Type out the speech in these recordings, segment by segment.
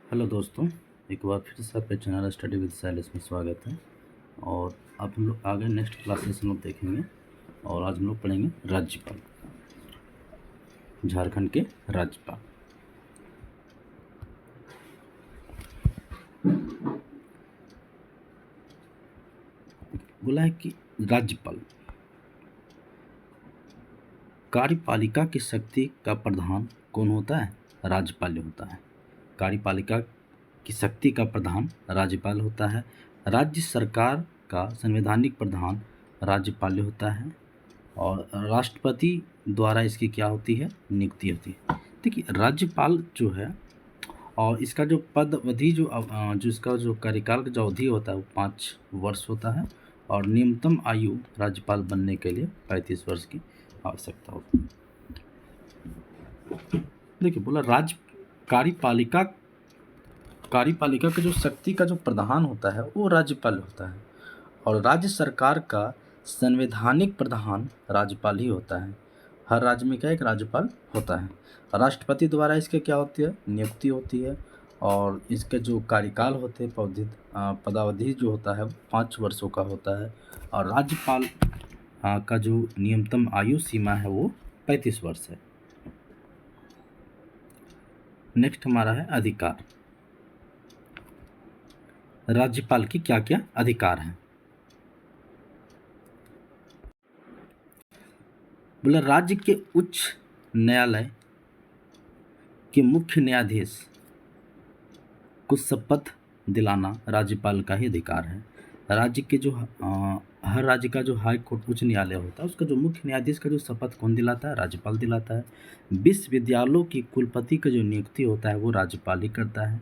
Hello दोस्तों, एक बार फिर से आपके चैनल स्टडी विद साइलेंस में स्वागत है। और अब हम लोग आगे नेक्स्ट क्लासेस हम लोग देखेंगे। और आज हम लोग पढ़ेंगे राज्यपाल, झारखंड के राज्यपाल। बोला है कि राज्यपाल कार्यपालिका की शक्ति का प्रधान कौन होता है? राज्यपाल होता है। कार्यपालिका की शक्ति का प्रधान राज्यपाल होता है। राज्य सरकार का संवैधानिक प्रधान राज्यपाल होता है। और राष्ट्रपति द्वारा इसकी क्या होती है? नियुक्ति होती है। देखिए, राज्यपाल जो है और इसका जो पद अवधि जो इसका जो कार्यकाल का जो अवधि होता है वो 5 वर्ष होता है। और न्यूनतम आयु राज्यपाल बनने के लिए 35 वर्ष की आवश्यकता होती है। देखिए, बोला कार्यपालिका का जो शक्ति का जो प्रधान होता है वो राज्यपाल होता है। और राज्य सरकार का संवैधानिक प्रधान राज्यपाल ही होता है। हर राज्य में क्या एक राज्यपाल होता है। राष्ट्रपति द्वारा इसके क्या होती है? नियुक्ति होती है। और इसके जो कार्यकाल होते हैं पदावधि जो होता है वो 5 वर्षों का होता है। और राज्यपाल का जो न्यूनतम आयु सीमा है वो 35 वर्ष है। नेक्स्ट हमारा है अधिकार। राज्यपाल की क्या क्या अधिकार हैं? बोला, राज्य के उच्च न्यायालय के मुख्य न्यायाधीश को शपथ दिलाना राज्यपाल का ही अधिकार है। राज्य के जो हर राज्य का जो हाई कोर्ट उच्च न्यायालय होता है उसका जो मुख्य न्यायाधीश का जो शपथ कौन दिलाता है? राज्यपाल दिलाता है। विश्वविद्यालयों की कुलपति का जो नियुक्ति होता है वो राज्यपाल ही करता है।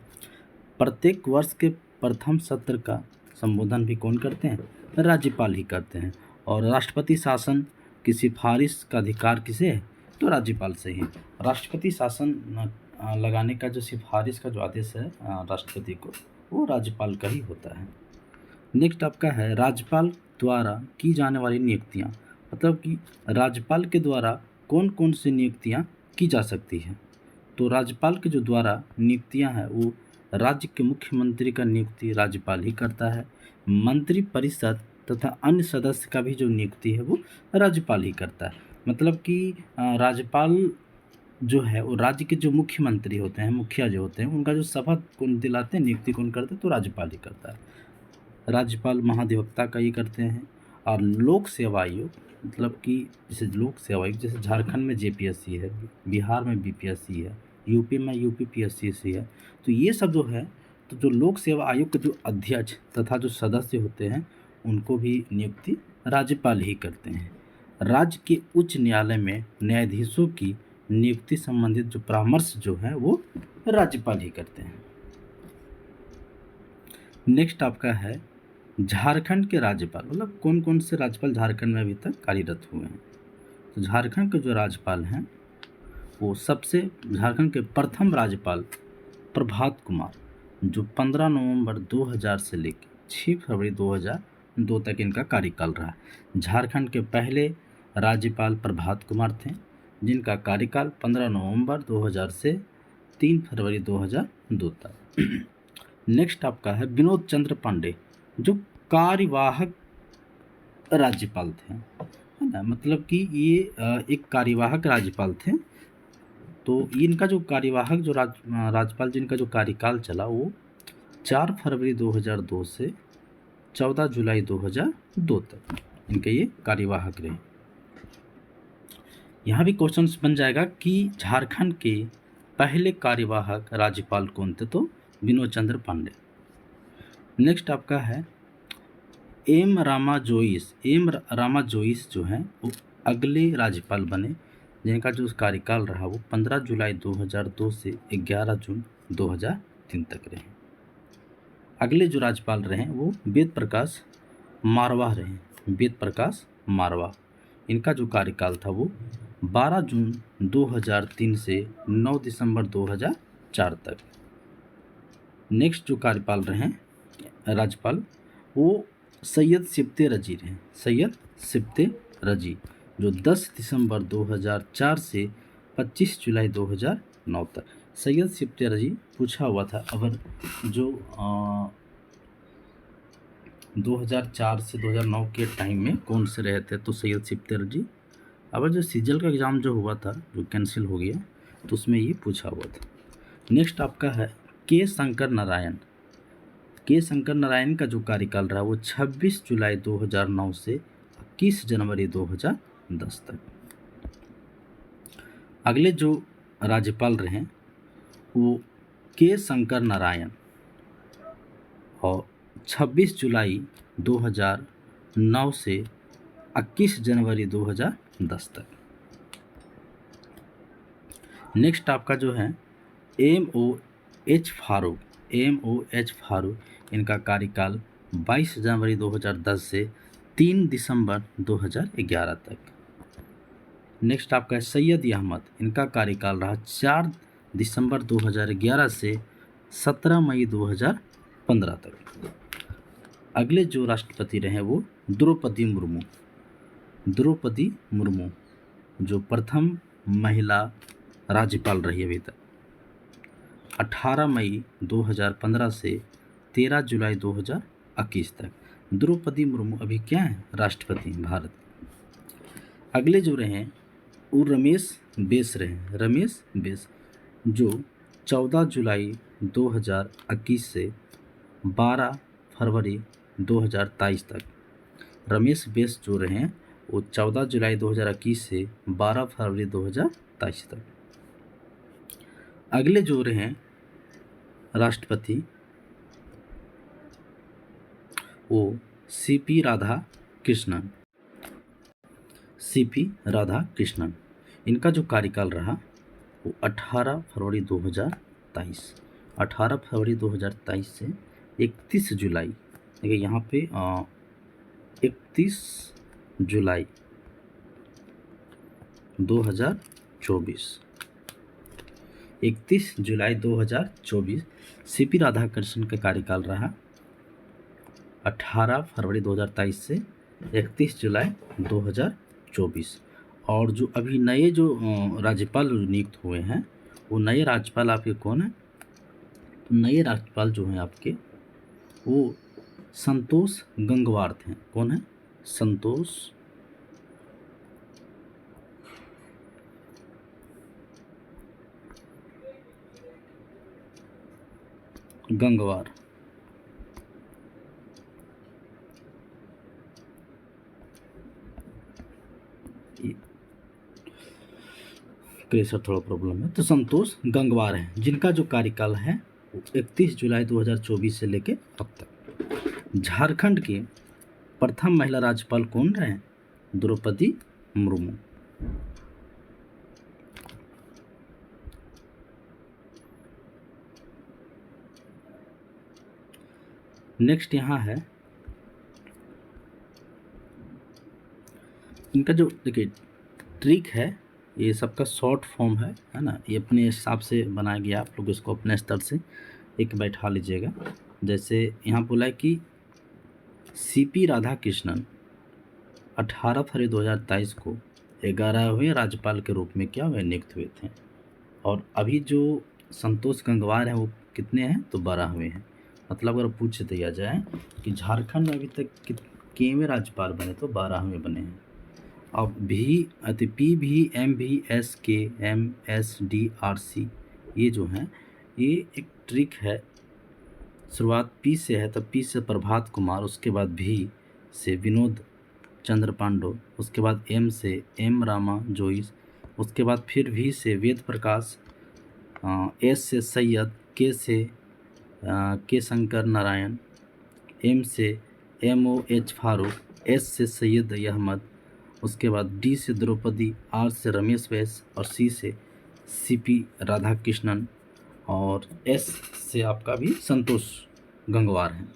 प्रत्येक वर्ष के प्रथम सत्र का संबोधन भी कौन करते हैं? राज्यपाल ही करते हैं। और राष्ट्रपति शासन की सिफारिश का अधिकार किसे है? तो राज्यपाल से ही। राष्ट्रपति शासन लगाने का जो सिफारिश का जो आदेश है राष्ट्रपति को, वो राज्यपाल का ही होता है। नेक्स्ट आपका है राज्यपाल द्वारा की जाने वाली नियुक्तियाँ। मतलब कि राज्यपाल के द्वारा कौन कौन सी नियुक्तियाँ की जा सकती हैं। तो राज्यपाल के जो द्वारा नियुक्तियाँ हैं वो राज्य के मुख्यमंत्री का नियुक्ति राज्यपाल ही करता है। मंत्री परिषद तथा अन्य सदस्य का भी जो नियुक्ति है वो राज्यपाल ही करता है। मतलब कि राज्यपाल जो है वो राज्य के जो मुख्यमंत्री होते हैं, मुखिया जो होते हैं, उनका जो शपथ कौन दिलाते हैं, नियुक्ति कौन करते हैं? तो राज्यपाल ही करता है। राज्यपाल महाधिवक्ता का ही करते हैं। और लोक सेवा आयोग, मतलब कि जैसे लोक सेवा आयोग, जैसे झारखंड में जेपीएससी है, बिहार में बीपीएससी है, यूपी में यूपीपीएससी है। तो ये सब जो है, तो जो लोक सेवा आयोग के जो अध्यक्ष तथा जो सदस्य होते हैं उनको भी नियुक्ति राज्यपाल ही करते हैं। राज्य के उच्च न्यायालय में न्यायाधीशों की नियुक्ति संबंधित जो परामर्श जो है वो राज्यपाल ही करते हैं। नेक्स्ट आपका है झारखंड के राज्यपाल। मतलब कौन कौन से राज्यपाल झारखंड में अभी तक कार्यरत हुए हैं। तो झारखंड के जो राज्यपाल हैं वो झारखंड के प्रथम राज्यपाल प्रभात कुमार, जो 15 नवंबर 2000 से लेकर 6 फरवरी 2002 तक इनका कार्यकाल रहा। झारखंड के पहले राज्यपाल प्रभात कुमार थे, जिनका कार्यकाल 15 नवंबर 2000 से 3 फरवरी 2002 तक। नेक्स्ट आपका है विनोद चंद्र पांडे, जो कार्यवाहक राज्यपाल थे, है ना। मतलब कि ये एक कार्यवाहक राज्यपाल थे। तो इनका जो कार्यवाहक जो राज्यपाल जिनका जो कार्यकाल चला वो 4 फरवरी 2002 से 14 जुलाई 2002 तक इनके ये कार्यवाहक रहे। यहाँ भी क्वेश्चंस बन जाएगा कि झारखंड के पहले कार्यवाहक राज्यपाल कौन थे? तो विनोद चंद्र पांडे। नेक्स्ट आपका है एम रामा जोइस जो हैं वो अगले राज्यपाल बने, जिनका जो कार्यकाल रहा वो 15 जुलाई 2002 से 11 जून 2003 तक रहे। अगले जो राज्यपाल रहे वो वेद प्रकाश मारवा। इनका जो कार्यकाल था वो 12 जून 2003 से 9 दिसंबर 2004 तक। नेक्स्ट जो कार्यपाल रहे राज्यपाल वो सैयद सिप्ते रजी, जो 10 दिसंबर 2004 से 25 जुलाई 2009 तक। सैयद सिफ्तेर जी पूछा हुआ था। अगर जो 2004 से 2009 के टाइम में कौन से रहे थे, तो सैयद सिफ्तेर जी। अगर जो सीजल का एग्ज़ाम जो हुआ था, जो कैंसिल हो गया, तो उसमें ये पूछा हुआ था। नेक्स्ट आपका है के शंकर नारायण। के शंकर नारायण का जो कार्यकाल रहा वो 26 जुलाई 2009 से 21 जनवरी 2010 तक। अगले जो राज्यपाल रहे वो के शंकर नारायण, और 26 जुलाई 2009 से 21 जनवरी 2010 तक। नेक्स्ट आपका जो है MOH फारूक। MOH फारूक, इनका कार्यकाल 22 जनवरी 2010 से 3 दिसंबर 2011 तक। नेक्स्ट आपका है सैयद अहमद। इनका कार्यकाल रहा 4 दिसंबर 2011 से 17 मई 2015 तक। अगले जो राष्ट्रपति रहे वो द्रौपदी मुर्मू। द्रौपदी मुर्मू जो प्रथम महिला राज्यपाल रही अभी तक। 18 मई 2015 से 13 जुलाई 2021 तक द्रौपदी मुर्मू अभी क्या है, राष्ट्रपति भारत। अगले जो रहे वो रमेश बैस रहे। रमेश बैस जो 14 जुलाई 2021 से 12 फरवरी 2023 तक। रमेश बैस जो रहे वो 14 जुलाई 2021 से 12 फरवरी 2023 तक। अगले जो रहे राष्ट्रपति वो CP राधाकृष्णन। CP राधाकृष्णन, इनका जो कार्यकाल रहा वो 18 फरवरी 2023। 18 फरवरी 2023 से 31 जुलाई, देखिए यहाँ पे 31 जुलाई 2024। 31 जुलाई 2024 CP राधाकृष्णन का कार्यकाल रहा 18 फरवरी 2023 से 31 जुलाई 2024। और जो अभी नए जो राज्यपाल नियुक्त हुए हैं वो नए राज्यपाल आपके कौन है, तो नए राज्यपाल जो हैं आपके वो संतोष गंगवार थे। कौन है, संतोष गंगवार। प्रेशर थोड़ा प्रॉब्लम है, तो संतोष गंगवार हैं, जिनका जो कार्यकाल है वो 31 जुलाई 2024 से लेके अब तक। झारखंड के प्रथम महिला राज्यपाल कौन रहे, द्रौपदी मुर्मू। नेक्स्ट यहाँ है इनका जो देखिए ट्रिक है, ये सबका शॉर्ट फॉर्म है ना, ये अपने हिसाब से बनाया गया, आप लोग इसको अपने स्तर से एक बैठा लीजिएगा। जैसे यहाँ बोला है कि CP राधाकृष्णन 18 फरवरी 2023 को 11वें राज्यपाल के रूप में क्या हुए, नियुक्त हुए थे। और अभी जो संतोष गंगवार हैं वो कितने हैं, तो 12वें हैं। मतलब अगर पूछ दिया जाए कि झारखंड में अभी तक कितने राज्यपाल बने, तो 12वें बने हैं। अब PV MV SK MS DRC ये जो हैं, ये एक ट्रिक है। शुरुआत P से है, तो P से प्रभात कुमार, उसके बाद V से विनोद चंद्र पांडो, उसके बाद M से M रामा जोइस, उसके बाद फिर V से वेद प्रकाश, S से सैयद, K से के शंकर नारायण, M से MOH फारूक, S से सैयद अहमद, उसके बाद D से द्रौपदी, R से रमेश बैस और C से CP राधाकृष्णन और S से आपका भी संतोष गंगवार हैं।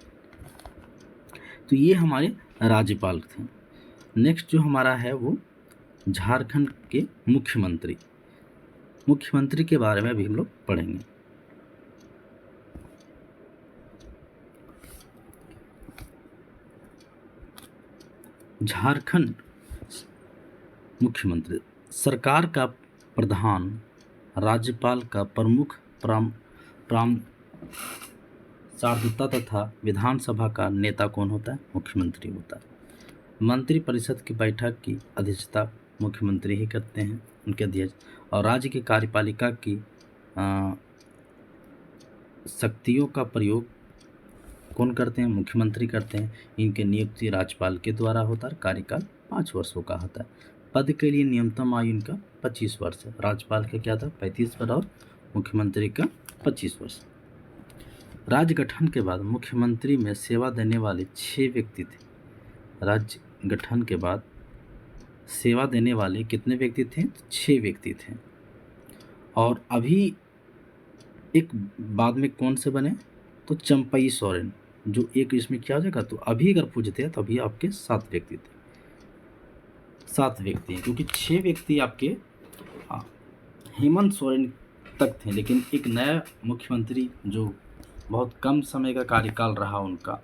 तो ये हमारे राज्यपाल थे। नेक्स्ट जो हमारा है वो झारखंड के मुख्यमंत्री। मुख्यमंत्री के बारे में भी हम लोग पढ़ेंगे। झारखंड मुख्यमंत्री सरकार का प्रधान, राज्यपाल का प्रमुख सांसदता तथा विधानसभा का नेता कौन होता है? मुख्यमंत्री होता है। मंत्रिपरिषद की बैठक की अध्यक्षता मुख्यमंत्री ही करते हैं, उनके अध्यक्ष। और राज्य की कार्यपालिका की शक्तियों का प्रयोग कौन करते हैं? मुख्यमंत्री करते हैं। इनके नियुक्ति राज्यपाल के द्वारा होता है। कार्यकाल 5 वर्षों का होता है। पद के लिए न्यूनतम आयु इनका 25 वर्ष है। राज्यपाल का क्या था? 35 वर्ष और मुख्यमंत्री का 25 वर्ष। राज्य गठन के बाद मुख्यमंत्री में सेवा देने वाले 6 व्यक्ति थे। राज्य गठन के बाद सेवा देने वाले कितने व्यक्ति थे? 6 व्यक्ति थे। और अभी एक बाद में कौन से बने? तो चंपई सोरेन, जो एक इसमें क्या हो जाएगा? तो अभी अगर पूछते हैं तो अभी आपके 7 व्यक्ति थे, 7 व्यक्ति हैं, क्योंकि 6 व्यक्ति आपके हेमंत सोरेन तक थे, लेकिन एक नया मुख्यमंत्री जो बहुत कम समय का कार्यकाल रहा उनका,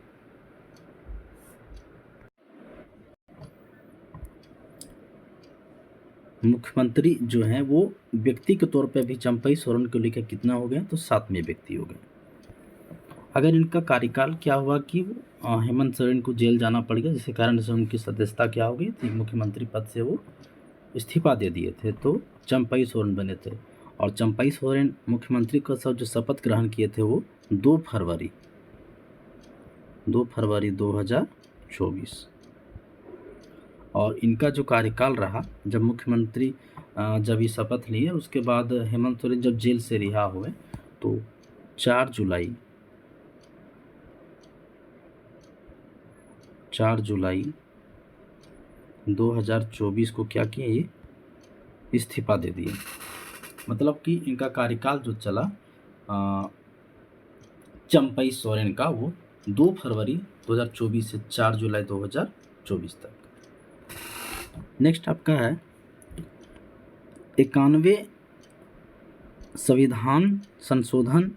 मुख्यमंत्री जो हैं वो व्यक्ति के तौर पे अभी चंपई सोरेन को लेकर कितना हो गया? तो 7वें व्यक्ति हो गए। अगर इनका कार्यकाल क्या हुआ कि हेमंत सोरेन को जेल जाना पड़ गया, जिसके कारण से उनकी सदस्यता क्या हो गई थी? मुख्यमंत्री पद से वो इस्तीफा दे दिए थे, तो चंपई सोरेन बने थे। और चंपई सोरेन मुख्यमंत्री का जो शपथ ग्रहण किए थे वो 2 फरवरी 2024। और इनका जो कार्यकाल रहा, जब मुख्यमंत्री जब ये शपथ लिए, उसके बाद हेमंत सोरेन जब जेल से रिहा हुए तो 4 जुलाई 2024 को क्या किए? ये इस्तीफा दे दिए। मतलब कि इनका कार्यकाल जो चला चंपई सोरेन का, वो 2 फरवरी 2024 से 4 जुलाई 2024 तक। नेक्स्ट आपका है 91वें संविधान संशोधन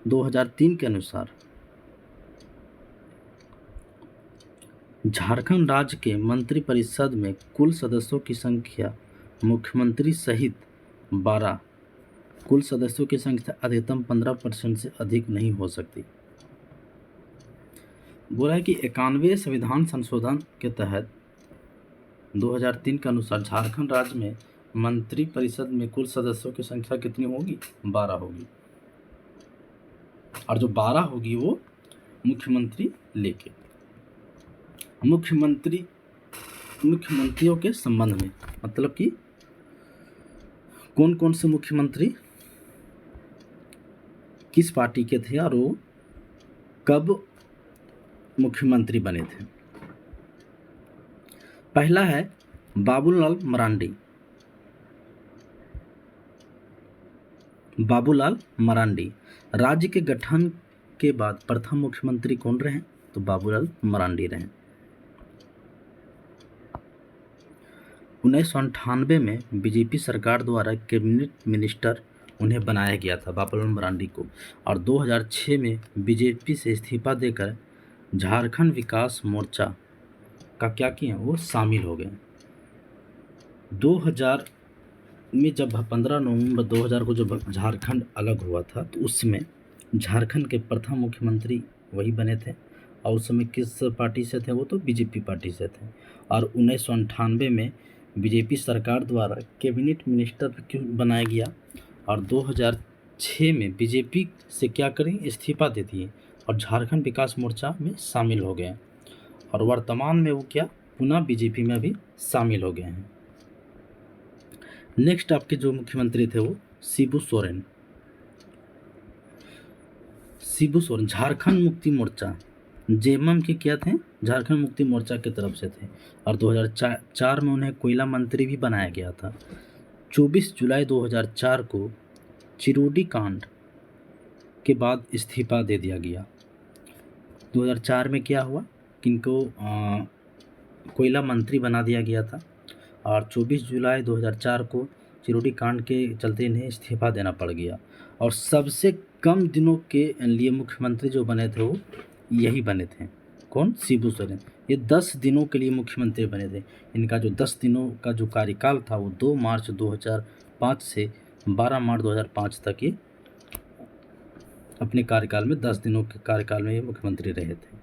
2003 के अनुसार झारखंड राज्य के मंत्रिपरिषद में कुल सदस्यों की संख्या मुख्यमंत्री सहित 12 कुल सदस्यों की संख्या अधिकतम 15% से अधिक नहीं हो सकती। बोला है कि 91वें संविधान संशोधन के तहत 2003 के अनुसार झारखंड राज्य में मंत्रिपरिषद में कुल सदस्यों की संख्या कितनी होगी? 12 होगी। और जो 12 होगी वो मुख्यमंत्री लेके। मुख्यमंत्रियों के संबंध में मतलब कि कौन कौन से मुख्यमंत्री किस पार्टी के थे और वो कब मुख्यमंत्री बने थे। पहला है बाबूलाल मरांडी। राज्य के गठन के बाद प्रथम मुख्यमंत्री कौन रहे? तो बाबूलाल मरांडी रहे। 1998 में बीजेपी सरकार द्वारा कैबिनेट मिनिस्टर उन्हें बनाया गया था, बाबूलाल मरांडी को। और 2006 में बीजेपी से इस्तीफा देकर झारखंड विकास मोर्चा का क्या किया? वो शामिल हो गए। 2000 में जब 15 नवंबर 2000 को जब झारखंड अलग हुआ था, तो उसमें झारखंड के प्रथम मुख्यमंत्री वही बने थे। और उस समय किस पार्टी से थे? वो तो बीजेपी पार्टी से थे। और 1998 में बीजेपी सरकार द्वारा कैबिनेट मिनिस्टर क्यों बनाया गया? और 2006 में बीजेपी से क्या करें? इस्तीफा दे दिए और झारखंड विकास मोर्चा में शामिल हो गए। और वर्तमान में वो क्या? पुनः बीजेपी में भी शामिल हो गए हैं। नेक्स्ट आपके जो मुख्यमंत्री थे वो शिबू सोरेन। झारखंड मुक्ति मोर्चा जेएमएम के क्या थे? झारखंड मुक्ति मोर्चा की तरफ से थे। और 2004 में उन्हें कोयला मंत्री भी बनाया गया था। 24 जुलाई 2004 को चिरोडी कांड के बाद इस्तीफा दे दिया गया। 2004 में क्या हुआ? किनको कोयला मंत्री बना दिया गया था। और 24 जुलाई 2004 को चिरोडी कांड के चलते इन्हें इस्तीफा देना पड़ गया। और सबसे कम दिनों के लिए मुख्यमंत्री जो बने थे वो यही बने थे। कौन? शिबू सोरेन। ये 10 दिनों के लिए मुख्यमंत्री बने थे। इनका जो 10 दिनों का जो कार्यकाल था वो 2 मार्च 2005 से 12 मार्च 2005 तक ये अपने कार्यकाल में 10 दिनों के कार्यकाल में ये मुख्यमंत्री रहे थे।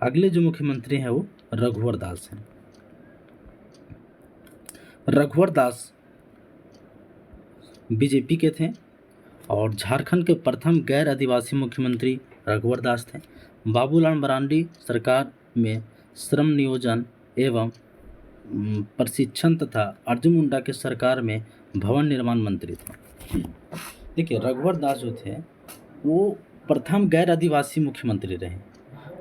अगले जो मुख्यमंत्री हैं वो रघुवर दास हैं। रघुवर दास बीजेपी के थे और झारखंड के प्रथम गैर आदिवासी मुख्यमंत्री रघुवर दास थे। बाबूलाल मरांडी सरकार में श्रम नियोजन एवं प्रशिक्षण तथा अर्जुन मुंडा के सरकार में भवन निर्माण मंत्री थे। देखिए, रघुवर दास जो थे वो प्रथम गैर आदिवासी मुख्यमंत्री रहे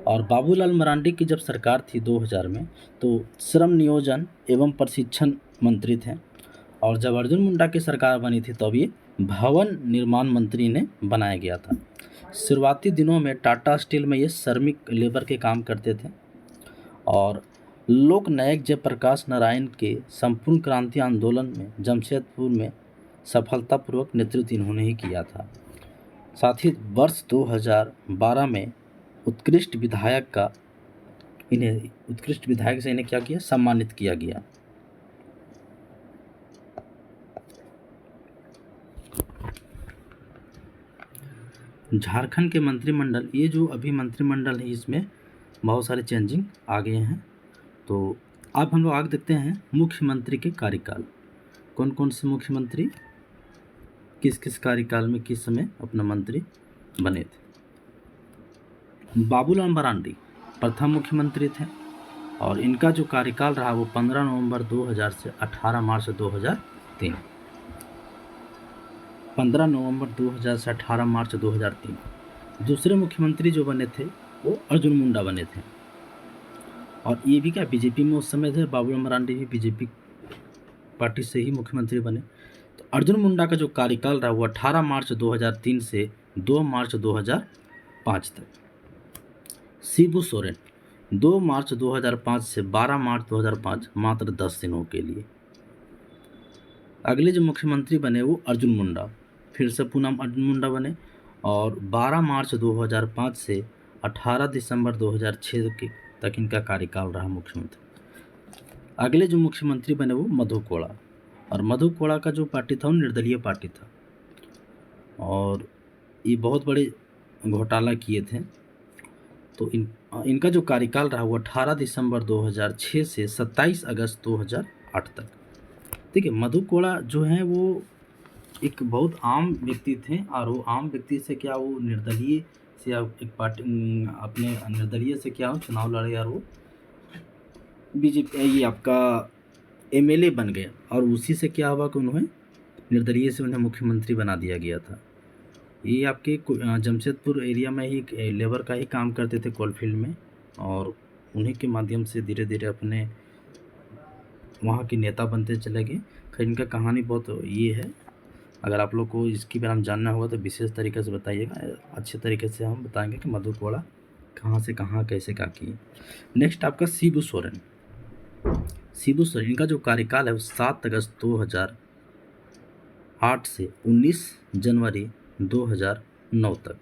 और बाबूलाल मरांडी की जब सरकार थी 2000 में तो श्रम नियोजन एवं प्रशिक्षण मंत्री थे और जब अर्जुन मुंडा की सरकार बनी थी तब ये भवन निर्माण मंत्री ने बनाया गया था। शुरुआती दिनों में टाटा स्टील में ये श्रमिक लेबर के काम करते थे और लोक नायक जयप्रकाश नारायण के संपूर्ण क्रांति आंदोलन में जमशेदपुर में सफलतापूर्वक नेतृत्व इन्होंने ही किया था। साथ ही वर्ष 2012 में उत्कृष्ट विधायक से इन्हें क्या किया, सम्मानित किया गया। झारखंड के मंत्रिमंडल, ये जो अभी मंत्रिमंडल है इसमें बहुत सारे चेंजिंग आ गए हैं। तो अब हम लोग आगे देखते हैं मुख्यमंत्री के कार्यकाल। कौन कौन से मुख्यमंत्री किस किस कार्यकाल में किस समय अपना मंत्री बने थे। बाबूलाल मरांडी प्रथम मुख्यमंत्री थे और इनका जो कार्यकाल रहा वो 15 नवंबर 2000 से 18 मार्च 2003। 15 नवंबर 2000 से 18 मार्च 2003। दूसरे मुख्यमंत्री जो बने थे वो अर्जुन मुंडा बने थे और ये भी क्या बीजेपी में उस समय थे। बाबूलाल मरांडी भी बीजेपी पार्टी से ही मुख्यमंत्री बने। तो अर्जुन मुंडा का जो कार्यकाल रहा वो 18 मार्च 2003 से 2 मार्च 2005 तक। शिबू सोरेन 2 मार्च 2005 से 12 मार्च 2005, मात्र 10 दिनों के लिए। अगले जो मुख्यमंत्री बने वो अर्जुन मुंडा, फिर से पुनः अर्जुन मुंडा बने और 12 मार्च 2005 से 18 दिसंबर 2006 तक इनका कार्यकाल रहा मुख्यमंत्री। अगले जो मुख्यमंत्री बने वो मधु कोड़ा और मधु कोड़ा का जो पार्टी था वो निर्दलीय पार्टी था और ये बहुत बड़े घोटाला किए थे। तो इनका जो कार्यकाल रहा वो 18 दिसंबर 2006 से 27 अगस्त 2008 तक। देखिए, मधु कोड़ा जो हैं वो एक बहुत आम व्यक्ति थे और वो आम व्यक्ति से क्या वो निर्दलीय से एक पार्टी अपने निर्दलीय से क्या हो चुनाव लड़े और वो बीजेपी ये आपका एमएलए बन गए और उसी से क्या हुआ कि उन्हें निर्दलीय से उन्हें मुख्यमंत्री बना दिया गया था। ये आपके जमशेदपुर एरिया में ही लेबर का ही काम करते थे कोलफील्ड में और उन्हीं के माध्यम से धीरे धीरे अपने वहाँ के नेता बनते चले गए। खैर, इनका कहानी बहुत ये है, अगर आप लोग को इसके बारे में जानना होगा तो विशेष तरीके से बताइएगा, अच्छे तरीके से हम बताएंगे कि मधु कोड़ा कहाँ से कहाँ कैसे क्या किए। नेक्स्ट आपका शिबू सोरेन। शिबू सोरेन का जो कार्यकाल है वो 7 अगस्त 2008 से 19 जनवरी 2009 तक।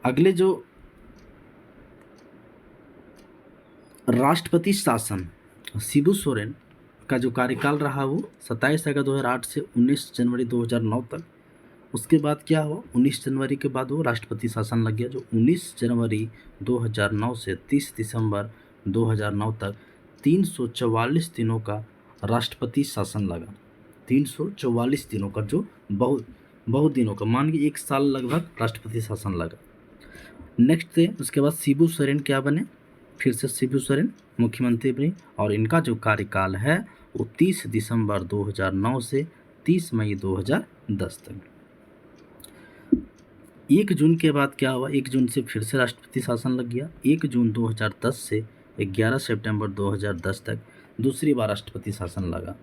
अगले जो राष्ट्रपति शासन, शिबू सोरेन का जो कार्यकाल रहा वो 27 अगस्त 2008 से 19 जनवरी 2009 तक। उसके बाद क्या हुआ, 19 जनवरी के बाद वो राष्ट्रपति शासन लग गया जो 19 जनवरी 2009 से 30 दिसंबर 2009 तक 344 दिनों का राष्ट्रपति शासन लगा। 344 दिनों का, जो बहुत दिनों का, मान के 1 साल लगभग राष्ट्रपति शासन लगा। नेक्स्ट थे उसके बाद शिबू सोरेन क्या बने, फिर से शिबू सोरेन मुख्यमंत्री बने और इनका जो कार्यकाल है वो 30 दिसंबर 2009 से 30 मई 2010 तक। 1 जून के बाद क्या हुआ, 1 जून से फिर से राष्ट्रपति शासन लग गया। 1 जून 2010 से 11 सितंबर 2010 तक दूसरी बार राष्ट्रपति शासन लगा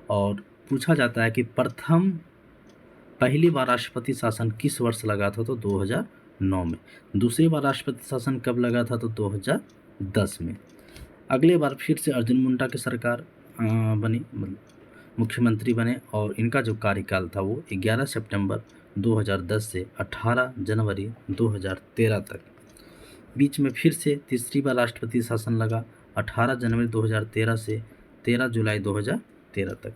और पूछा जाता है कि पहली बार राष्ट्रपति शासन किस वर्ष लगा था, तो 2009 में। दूसरी बार राष्ट्रपति शासन कब लगा था, तो 2010 में। अगले बार फिर से अर्जुन मुंडा की सरकार बनी, मुख्यमंत्री बने और इनका जो कार्यकाल था वो 11 सितंबर 2010 से 18 जनवरी 2013 तक। बीच में फिर से तीसरी बार राष्ट्रपति शासन लगा 18 जनवरी 2013 से 13 जुलाई 2013 तक।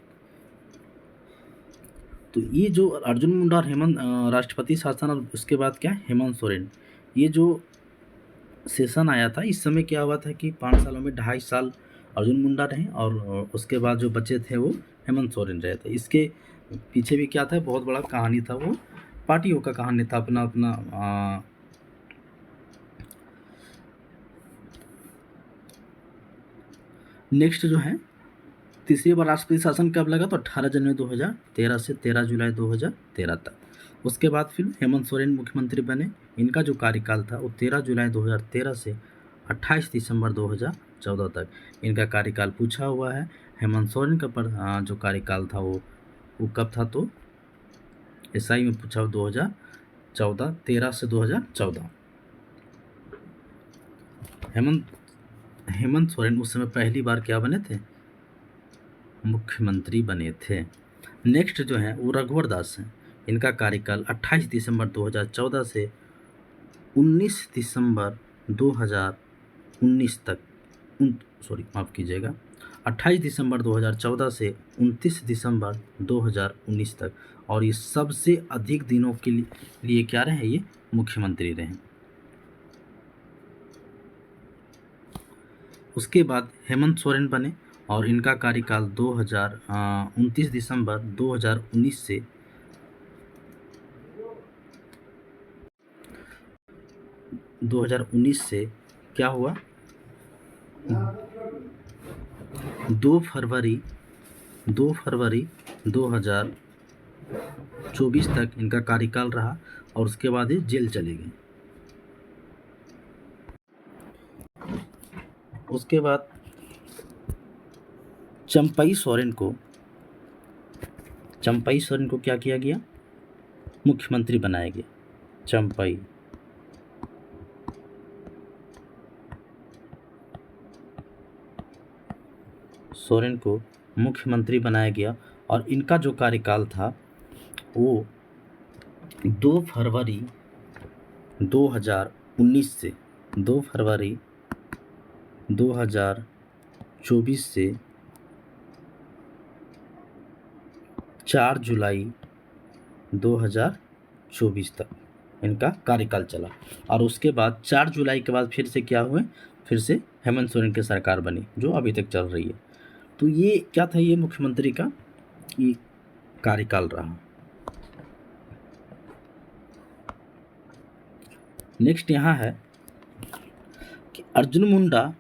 तो ये जो अर्जुन मुंडा और हेमंत राष्ट्रपति शासन और उसके बाद क्या हेमंत सोरेन, ये जो सेशन आया था इस समय क्या हुआ था कि 5 सालों में 2.5 साल अर्जुन मुंडा रहे और उसके बाद जो बचे थे वो हेमंत सोरेन रहे थे। इसके पीछे भी क्या था, बहुत बड़ा कहानी था, वो पार्टियों का कहानी था, अपना अपना नेक्स्ट जो है तीसरी बार राष्ट्रपति शासन कब लगा, तो 18 जनवरी 2013 से 13 जुलाई 2013 तक। उसके बाद फिर हेमंत सोरेन मुख्यमंत्री बने। इनका जो कार्यकाल था वो 13 जुलाई 2013 से 28 दिसंबर 2014 तक इनका कार्यकाल पूछा हुआ है। हेमंत सोरेन का जो कार्यकाल था वो कब था, तो एसआई में पूछा 2014, 13 से 2014। हेमंत सोरेन उस समय पहली बार क्या बने थे, मुख्यमंत्री बने थे। नेक्स्ट जो है वो रघुवर दास हैं। इनका कार्यकाल 28 दिसंबर 2014 से 19 दिसंबर 2019 तक, माफ़ कीजिएगा, 28 दिसंबर 2014 से 29 दिसंबर 2019 तक, और ये सबसे अधिक दिनों के लिए क्या रहे, ये मुख्यमंत्री रहे। उसके बाद हेमंत सोरेन बने और इनका कार्यकाल 29 दिसंबर 2019 से 2019 से क्या हुआ, 2 फरवरी 2024 तक इनका कार्यकाल रहा और उसके बाद ये जेल चले गए। उसके बाद चंपई सोरेन को क्या किया गया, मुख्यमंत्री बनाया गया। चंपई सोरेन को मुख्यमंत्री बनाया गया और इनका जो कार्यकाल था वो 2 फरवरी 2019 से 2 फरवरी 2024 से 4 जुलाई 2024 तक इनका कार्यकाल चला। और उसके बाद 4 जुलाई के बाद फिर से क्या हुए, फिर से हेमंत सोरेन की सरकार बनी जो अभी तक चल रही है। तो ये क्या था, ये मुख्यमंत्री का ये कार्यकाल रहा। नेक्स्ट यहाँ है कि अर्जुन मुंडा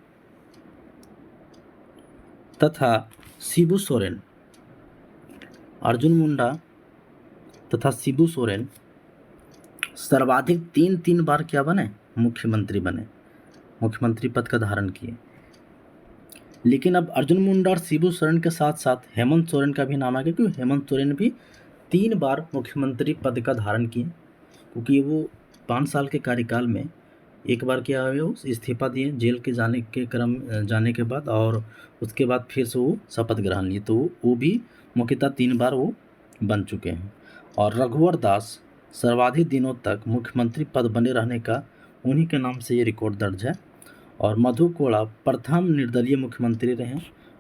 तथा शिबू सोरेन, अर्जुन मुंडा तथा शिबू सोरेन सर्वाधिक 3 बार क्या बने, मुख्यमंत्री बने, मुख्यमंत्री पद का धारण किए। लेकिन अब अर्जुन मुंडा और शिबू सोरेन के साथ साथ हेमंत सोरेन का भी नाम आ गया, क्योंकि हेमंत सोरेन भी 3 बार मुख्यमंत्री पद का धारण किए, क्योंकि वो 5 साल के कार्यकाल में एक बार क्या हुआ, वो इस्तीफा दिए जेल के जाने के बाद, और उसके बाद फिर से वो शपथ ग्रहण लिए, तो वो भी मुख्यतः 3 बार वो बन चुके हैं। और रघुवर दास सर्वाधिक दिनों तक मुख्यमंत्री पद बने रहने का उन्हीं के नाम से ये रिकॉर्ड दर्ज है। और मधु कोड़ा प्रथम निर्दलीय मुख्यमंत्री रहे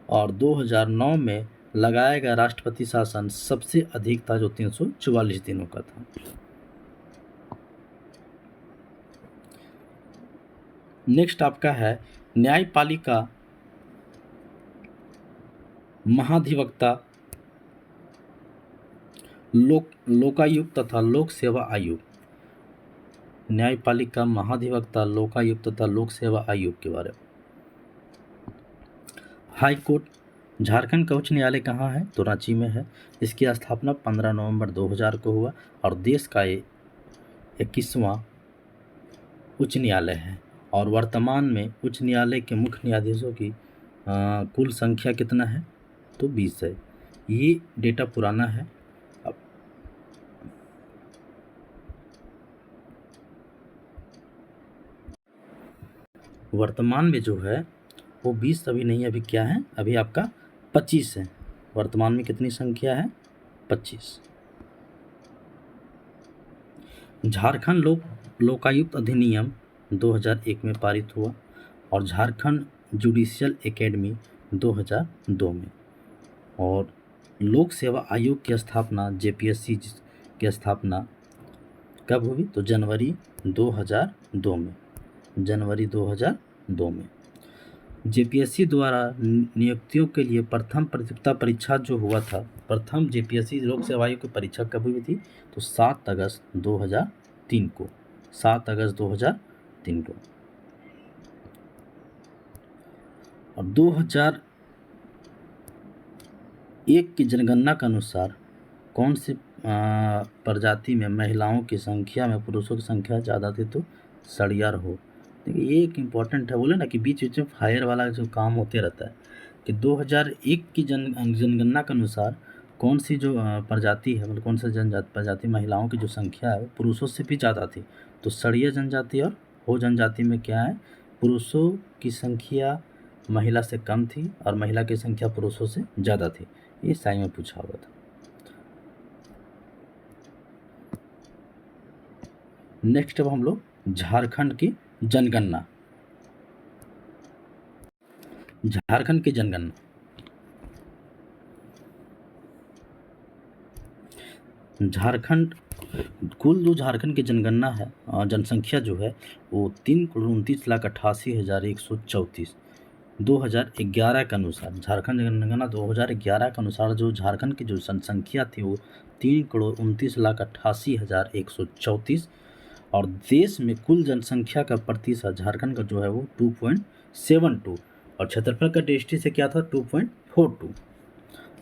और 2009 में लगाया गया राष्ट्रपति शासन सबसे अधिक था, जो 344 दिनों का था। नेक्स्ट आपका है न्यायपालिका महाधिवक्ता, लोकायुक्त तथा लोक सेवा आयोग। न्यायपालिका महाधिवक्ता, लोकायुक्त तथा लोक सेवा आयोग के बारे में। हाई कोर्ट झारखंड का उच्च न्यायालय कहाँ है, तो रांची में है। इसकी स्थापना 15 नवंबर 2000 को हुआ और देश का ये 21वां उच्च न्यायालय है। और वर्तमान में उच्च न्यायालय के मुख्य न्यायाधीशों की कुल संख्या कितना है, तो 20 है। ये डेटा पुराना है। वर्तमान में जो है वो 20 अभी नहीं, अभी क्या है, अभी आपका 25 है। वर्तमान में कितनी संख्या है, 25। झारखंड लोकायुक्त अधिनियम 2001 में पारित हुआ और झारखंड जुडिशियल एकेडमी 2002 में। और लोक सेवा आयोग की स्थापना जेपीएससी की स्थापना कब हुई? तो जनवरी 2002 में, जनवरी 2002 में। जेपीएससी द्वारा नियुक्तियों के लिए प्रथम प्रतियोगिता परीक्षा जो हुआ था, प्रथम जेपीएससी लोक सेवा आयोग की परीक्षा कब हुई थी? तो 7 अगस्त 2003 को, 7 अगस्त 2003 को। और 2001 की जनगणना के अनुसार कौन सी प्रजाति में महिलाओं की संख्या में पुरुषों की संख्या ज़्यादा थी? तो सड़ियार हो। देखिए ये एक इम्पॉर्टेंट है, बोले ना कि बीच बीच में फायर वाला जो काम होते रहता है कि 2001 की जनगणना के अनुसार कौन सी जो प्रजाति है, मतलब कौन सा प्रजाति महिलाओं की जो संख्या है पुरुषों से भी ज़्यादा थी? तो सड़िया जनजाति और हो जनजाति में क्या है? पुरुषों की संख्या महिला से कम थी और महिला की संख्या पुरुषों से ज़्यादा थी। ये साई में पूछा हुआ था। नेक्स्ट अब हम लोग झारखंड की जनगणना, झारखंड की जनगणना। झारखंड कुल जो झारखंड की जनगणना है, जनसंख्या जो है वो 3,29,88,134 2011 के अनुसार, झारखंड जनगणना 2011 के अनुसार जो झारखंड की जो जनसंख्या थी वो 3,29,88,134 और देश में कुल जनसंख्या का प्रतिशत झारखंड का जो है वो 2.72 और क्षेत्रफल का दृष्टि से क्या था? 2.42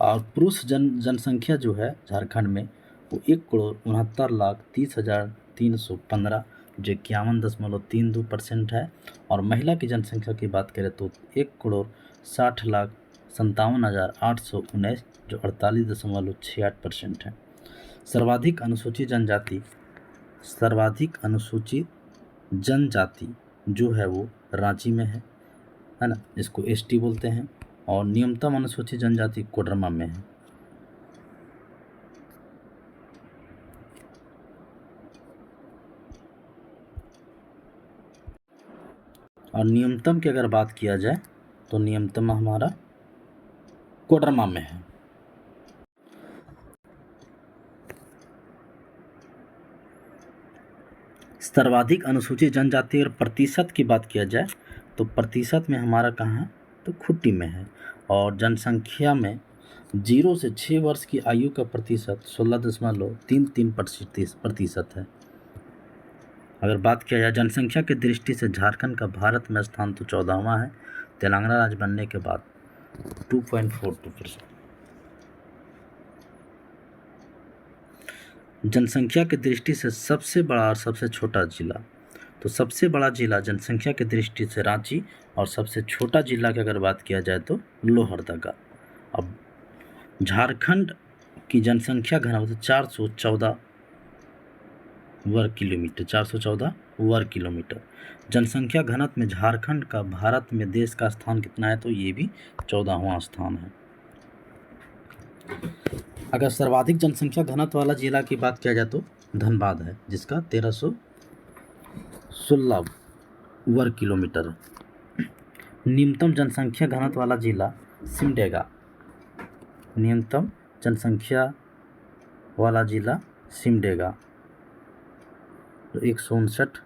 और पुरुष जनसंख्या जो है झारखंड में वो 1,69,30,315 जो 51.32% है। और महिला की जनसंख्या की बात करें तो 1,60,57,819 जो 48.68% है। सर्वाधिक अनुसूचित जनजाति जो है वो रांची में है ना, इसको एसटी बोलते हैं। और न्यूनतम अनुसूचित जनजाति कोडरमा में है। और न्यूनतम की अगर बात किया जाए तो न्यूनतम हमारा कोडरमा में है। सर्वाधिक अनुसूचित जनजाति और प्रतिशत की बात किया जाए तो प्रतिशत में हमारा कहाँ है? तो खूंटी में है। और जनसंख्या में 0 से 6 वर्ष की आयु का प्रतिशत 16.33% है। अगर बात किया जाए जनसंख्या की दृष्टि से झारखंड का भारत में स्थान तो 14वां है, तेलंगाना राज्य बनने के बाद 2.42%। जनसंख्या की दृष्टि से सबसे बड़ा और सबसे छोटा जिला, तो सबसे बड़ा जिला जनसंख्या की दृष्टि से रांची और सबसे छोटा जिला की अगर बात किया जाए तो लोहरदगा। अब झारखंड की जनसंख्या घनत्व 414 वर्ग किलोमीटर, 414 वर्ग किलोमीटर। जनसंख्या घनत्व में झारखंड का भारत में देश का स्थान कितना है? तो ये भी 14वां स्थान है। अगर सर्वाधिक जनसंख्या घनत्व वाला जिला की बात किया जाए तो धनबाद है, जिसका 1316 वर्ग किलोमीटर। न्यूनतम जनसंख्या घनत्व वाला जिला सिमडेगा, न्यूनतम जनसंख्या वाला जिला सिमडेगा, 159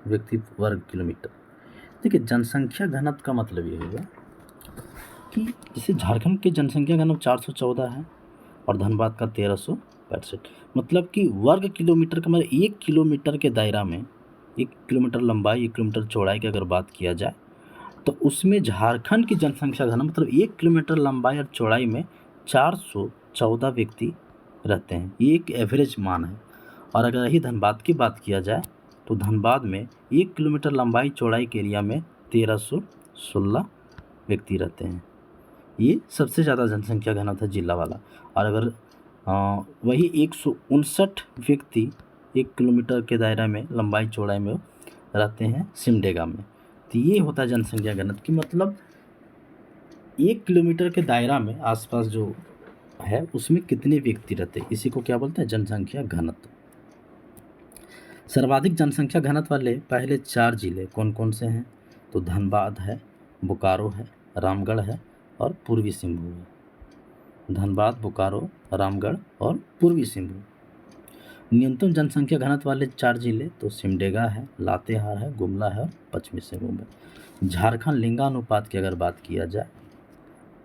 व्यक्ति वर्ग किलोमीटर। देखिए जनसंख्या घनत्व का मतलब ये होगा कि जैसे झारखंड की जनसंख्या घनत्व 414 है और धनबाद का 1365, मतलब कि वर्ग किलोमीटर का मतलब 1 किलोमीटर के दायरा में 1 किलोमीटर लंबाई 1 किलोमीटर चौड़ाई की अगर बात किया जाए तो उसमें झारखंड की जनसंख्या घनत्व मतलब 1 किलोमीटर लंबाई और चौड़ाई में 414 व्यक्ति रहते हैं। ये एक एवरेज मान है। और अगर यही धनबाद की बात किया जाए तो धनबाद में 1 किलोमीटर लंबाई चौड़ाई के एरिया में 1316 व्यक्ति रहते हैं। ये सबसे ज़्यादा जनसंख्या घनत्व है जिला वाला। और अगर वही 159 व्यक्ति 1 किलोमीटर के दायरा में लंबाई चौड़ाई में रहते हैं सिमडेगा में। तो ये होता है जनसंख्या घनत्व की मतलब 1 किलोमीटर के दायरा में आसपास जो है उसमें कितने व्यक्ति रहते हैं, इसी को क्या बोलते हैं? जनसंख्या घनत्व। सर्वाधिक जनसंख्या घनत्व वाले पहले 4 जिले कौन कौन से हैं? तो धनबाद है, बोकारो है, रामगढ़ है और पूर्वी सिंहभूम है। धनबाद, बोकारो, रामगढ़ और पूर्वी सिंहभूम। न्यूनतम जनसंख्या घनत्व वाले 4 जिले तो सिमडेगा है, लातेहार है, गुमला है और पश्चिमी सिंहभूम है। झारखंड लिंगानुपात की अगर बात किया जाए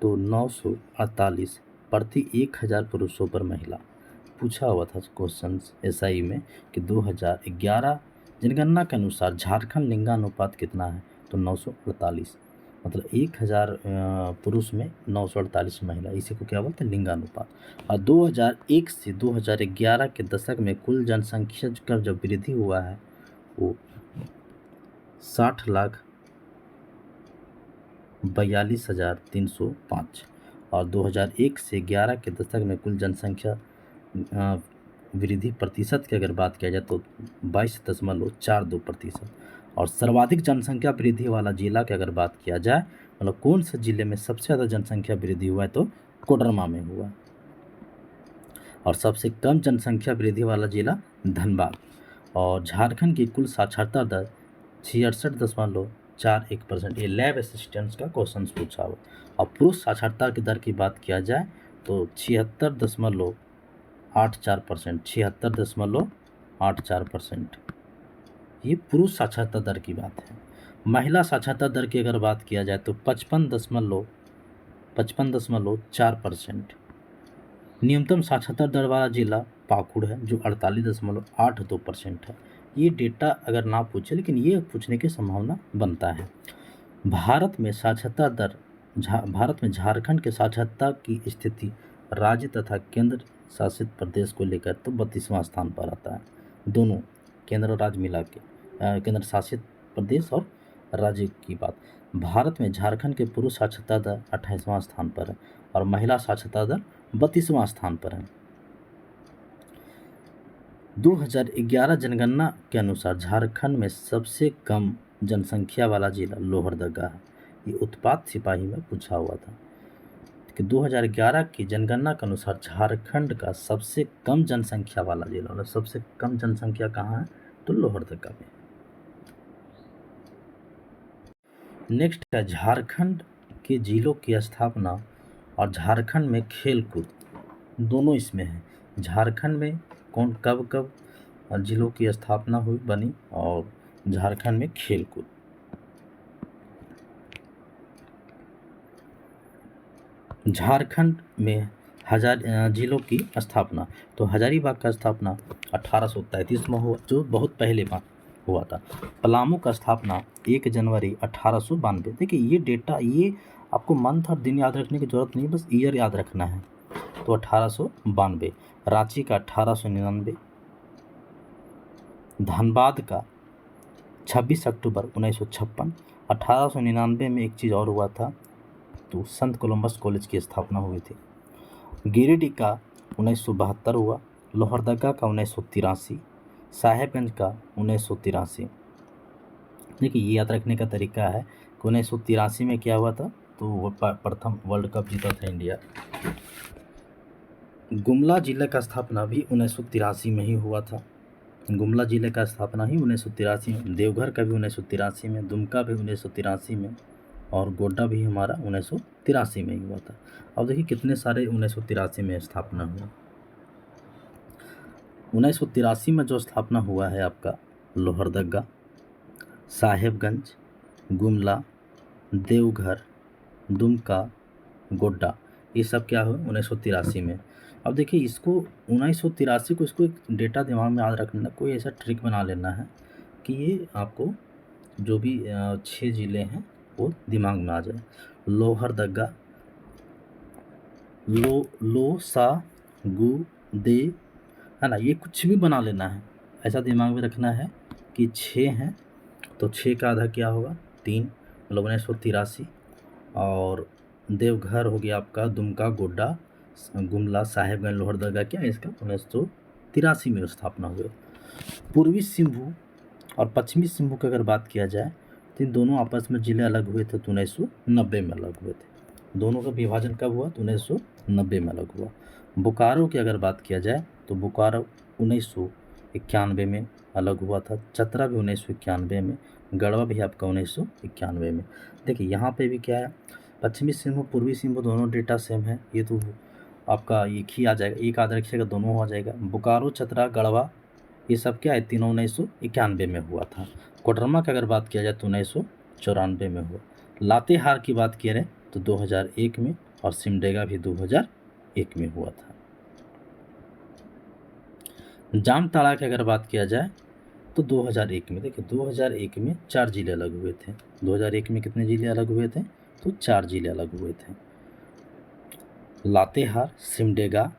तो 948 प्रति 1000 पुरुषों पर महिला। पूछा हुआ था क्वेश्चन एसआई में कि 2011 जनगणना के अनुसार झारखंड लिंगानुपात कितना है, तो 948, मतलब 1000 पुरुष में 948 महिला, इसी को क्या बोलते हैं, लिंगानुपात। और 2001 से 2011 के दशक में कुल जनसंख्या का जो वृद्धि हुआ है वो 60,42,305, और 2001 से 11 के दशक में कुल जनसंख्या वृद्धि प्रतिशत की अगर बात किया जाए तो 22.42%। और सर्वाधिक जनसंख्या वृद्धि वाला जिला की अगर बात किया जाए, मतलब कौन से जिले में सबसे ज़्यादा जनसंख्या वृद्धि हुआ है, तो कोडरमा में हुआ। और सबसे कम जनसंख्या वृद्धि वाला जिला धनबाद। और झारखंड की कुल साक्षरता दर 66.41%। ये लैब असिस्टेंट्स का क्वेश्चन पूछा हुआ। और पुरुष साक्षरता की दर की बात किया जाए तो 76.84%, 76.84%। ये पुरुष साक्षरता दर की बात है। महिला साक्षरता दर की अगर बात किया जाए तो 55.4%। न्यूनतम साक्षरता दर वाला जिला पाकुड़ है जो 48.82% है। ये डेटा अगर ना पूछे, लेकिन ये पूछने की संभावना बनता है। भारत में झारखंड के साक्षरता की स्थिति राज्य तथा केंद्र शासित प्रदेश को लेकर तो 32वां स्थान पर आता है। दोनों केंद्र और राज्य मिला के, केंद्र शासित प्रदेश और राज्य की बात। भारत में झारखंड के पुरुष साक्षरता दर 28वां स्थान पर है और महिला साक्षरता दर 32वां स्थान पर है। 2011 जनगणना के अनुसार झारखंड में सबसे कम जनसंख्या वाला जिला लोहरदगा है। ये उत्पात सिपाही में पूछा हुआ था कि 2011 की जनगणना के अनुसार झारखंड का सबसे कम जनसंख्या वाला जिला, मतलब सबसे कम जनसंख्या कहाँ है, तो लोहरदगा में। नेक्स्ट है झारखंड के जिलों की स्थापना और झारखंड में खेल कूद, दोनों इसमें है। झारखंड में कौन कब कब जिलों की स्थापना हुई बनी, और झारखंड में खेल कूद। झारखंड में जिलों की स्थापना, तो हजारीबाग का स्थापना 1833 में हुआ, जो बहुत पहले बात हुआ था। पलामू का स्थापना 1 जनवरी 1892। देखिए ये डेटा, ये आपको मंथ और दिन याद रखने की जरूरत नहीं, बस ईयर याद रखना है। तो 1892। रांची का 1899। धनबाद का 26 अक्टूबर 1956। 1899 में एक चीज़ और हुआ था, तो संत कोलंबस कॉलेज की स्थापना हुई थी। गिरिडीह का 1972 हुआ, लोहरदगा का 1983, साहेबगंज का 1983। देखिए ये याद रखने का तरीका है कि 1983 में क्या हुआ था, तो वो प्रथम वर्ल्ड कप जीता था इंडिया। गुमला जिले का स्थापना भी 1983 में ही हुआ था। गुमला जिले का स्थापना ही 1983 में। देवघर का भी 1983 में, दुमका भी 1983 में, और गोड्डा भी हमारा 1983 में ही हुआ था। अब देखिए कितने सारे 1983 में स्थापना हुआ। 1983 में जो स्थापना हुआ है आपका लोहरदगा, साहेबगंज, गुमला, देवघर, दुमका, गोड्डा, ये सब क्या हुआ 1983 में। अब देखिए इसको 1983 को, इसको एक डेटा दिमाग में याद रखना, कोई ऐसा ट्रिक बना लेना है कि ये आपको जो भी 6 ज़िले हैं वो दिमाग में आ जाए। लोहरदगा, लो सा गु दे, है ना, ये कुछ भी बना लेना है। ऐसा दिमाग में रखना है कि 6 हैं तो 6 का आधा क्या होगा, 3, मतलब 1983। और देवघर हो गया आपका, दुमका, गोड्डा, गुमला, साहेबगंज, लोहरदगा, क्या इसका 1983 में स्थापना हुई। पूर्वी सिंहभूम और पश्चिमी सिंहभूम की अगर बात किया जाए तो इन दोनों आपस में जिले अलग हुए थे, तो 1990 में अलग हुए थे। दोनों का विभाजन कब हुआ, तो 1990 में अलग हुआ। बोकारो की अगर बात किया जाए तो बोकारो 1991 में अलग हुआ था। चतरा भी 1991 में, गढ़वा भी आपका 1991 में। देखिए यहाँ पे भी क्या है, पश्चिमी सिंहभूम पूर्वी सिंहभूम दोनों डेटा सेम है। ये तो आपका एक ही आ जाएगा, एक याद रखिएगा, दोनों हो जाएगा। बोकारो, चतरा, गढ़वा, ये सब क्या है, तीनों 1991 में हुआ था। कोडरमा की अगर बात किया जाए तो 1994 में हुआ। लातेहार की बात करें तो 2001 में, और सिमडेगा भी 2001 में हुआ था। जामताड़ा की अगर बात किया जाए तो 2001 में, देखिए 2001 में 4 जिले अलग हुए थे। 2001 में कितने जिले अलग हुए थे, तो 4 जिले अलग हुए थे। लातेहार, सिमडेगा,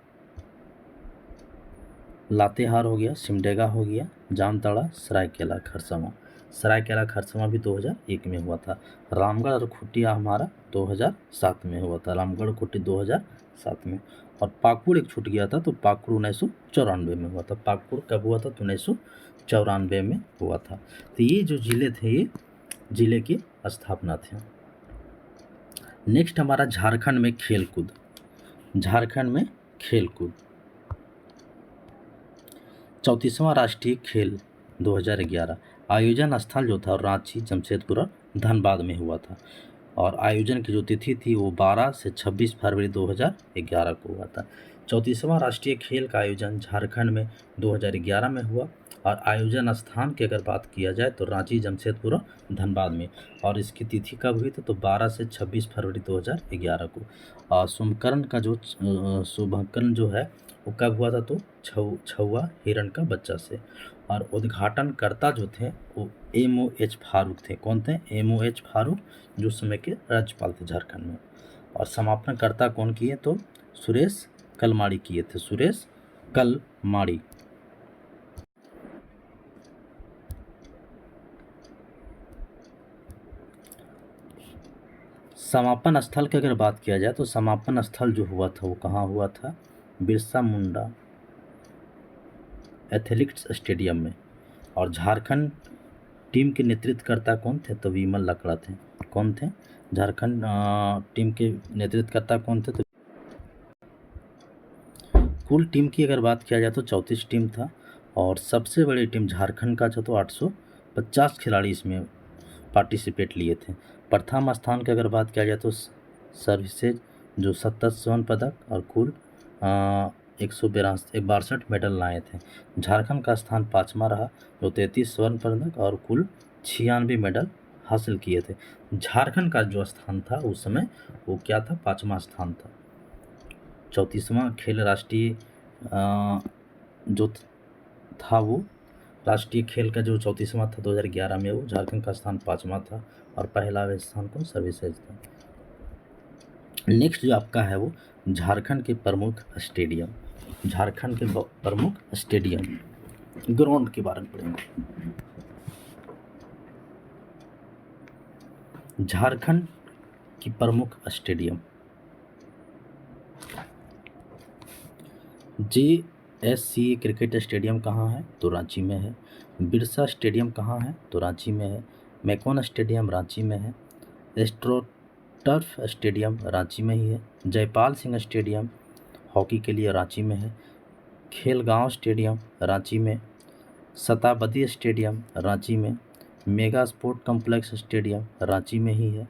लातेहार हो गया, सिमडेगा हो गया, जामताड़ा, सरायकेला खरसावां। सरायकेला खरसावां भी 2001 में हुआ था। रामगढ़ और खुटिया हमारा 2007 में हुआ था। रामगढ़ खुटी 2007 में। और पाकुड़ एक छूट गया था, तो पाकुड़ 1994 में हुआ था। पाकुड़ कब हुआ था, तो 1994 में हुआ था। तो ये जो जिले थे, ये जिले की स्थापना थे। नेक्स्ट हमारा झारखंड में खेलकूद। झारखंड में खेलकूद 34वां राष्ट्रीय खेल 2011। आयोजन स्थल जो था रांची, जमशेदपुर और धनबाद में हुआ था। और आयोजन की जो तिथि थी वो 12 से 26 फरवरी 2011 को हुआ था। 34वां राष्ट्रीय खेल का आयोजन झारखंड में 2011 में हुआ। और आयोजन स्थान की अगर बात किया जाए तो रांची, जमशेदपुर और धनबाद में। और इसकी तिथि कब हुई थी, तो 12 से 26 फरवरी 2011 को। और शुभकर्ण जो है वो कब हुआ था, तो छुआ हिरण का बच्चा से। और उद्घाटनकर्ता जो थे वो MOH फारूक थे। कौन थे, MOH फारूक, जो समय के राज्यपाल थे झारखंड में। और समापनकर्ता कौन किए, तो सुरेश कलमाड़ी किए थे। सुरेश कलमाड़ी। समापन स्थल की अगर बात किया जाए तो समापन स्थल जो हुआ था वो कहाँ हुआ था, बिरसा मुंडा एथलेटिक्स स्टेडियम में। और झारखंड टीम के नेतृत्वकर्ता कौन थे, तो विमल लकड़ा थे। कौन थे, झारखंड टीम के नेतृत्वकर्ता कौन थे, तो कुल टीम की अगर बात किया जाए तो 34 टीम था। और सबसे बड़ी टीम झारखंड का जो, तो 850 खिलाड़ी इसमें पार्टिसिपेट लिए थे। प्रथम स्थान की अगर बात किया जाए तो सर्विसेज जो 70 स्वर्ण पदक और कुल 162 मेडल लाए थे। झारखंड का स्थान 5वां रहा, जो 33 स्वर्ण पदक और कुल 96 मेडल हासिल किए थे। झारखंड का जो स्थान था उस समय वो क्या था, 5वां स्थान था। 34वां खेल राष्ट्रीय जो था वो राष्ट्रीय खेल का जो 34वां था 2011 में, वो झारखंड का स्थान 5वां था। और पहला स्थान को सर्विसेज था। नेक्स्ट जो आपका है वो झारखंड के प्रमुख स्टेडियम। झारखंड के प्रमुख स्टेडियम, ग्राउंड के बारे में पढ़ेंगे। झारखंड की प्रमुख स्टेडियम, JSCA क्रिकेट स्टेडियम कहाँ है, तो रांची में है। बिरसा स्टेडियम कहाँ है, तो रांची में है। मैकॉन स्टेडियम रांची में है। एस्ट्रो टर्फ स्टेडियम रांची में ही है। जयपाल सिंह स्टेडियम हॉकी के लिए रांची में है। खेलगांव स्टेडियम रांची में। शताब्दी स्टेडियम रांची में। Mega sport complex stadium Ranchi में ही है।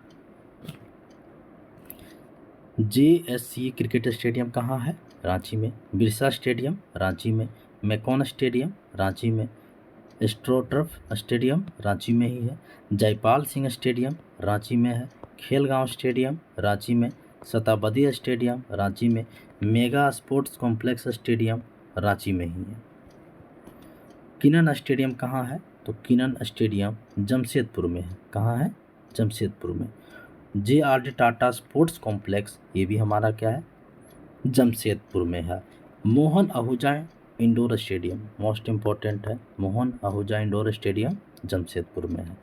JSCA क्रिकेट स्टेडियम कहाँ है, रांची में। बिरसा स्टेडियम रांची में। मैकॉन स्टेडियम रांची में। एस्ट्रोटर्फ स्टेडियम रांची में ही है। जयपाल सिंह स्टेडियम रांची में है। खेलगांव स्टेडियम रांची में। शताब्दी स्टेडियम रांची में। Mega sports complex stadium Ranchi में ही है। किनन स्टेडियम कहाँ है, तो किनन स्टेडियम जमशेदपुर में है। कहाँ है, जमशेदपुर में। JRD टाटा स्पोर्ट्स कॉम्प्लेक्स, ये भी हमारा क्या है, जमशेदपुर में है। Mohan Ahuja indoor stadium most important है। मोहन आहूजा इंडोर स्टेडियम जमशेदपुर में है।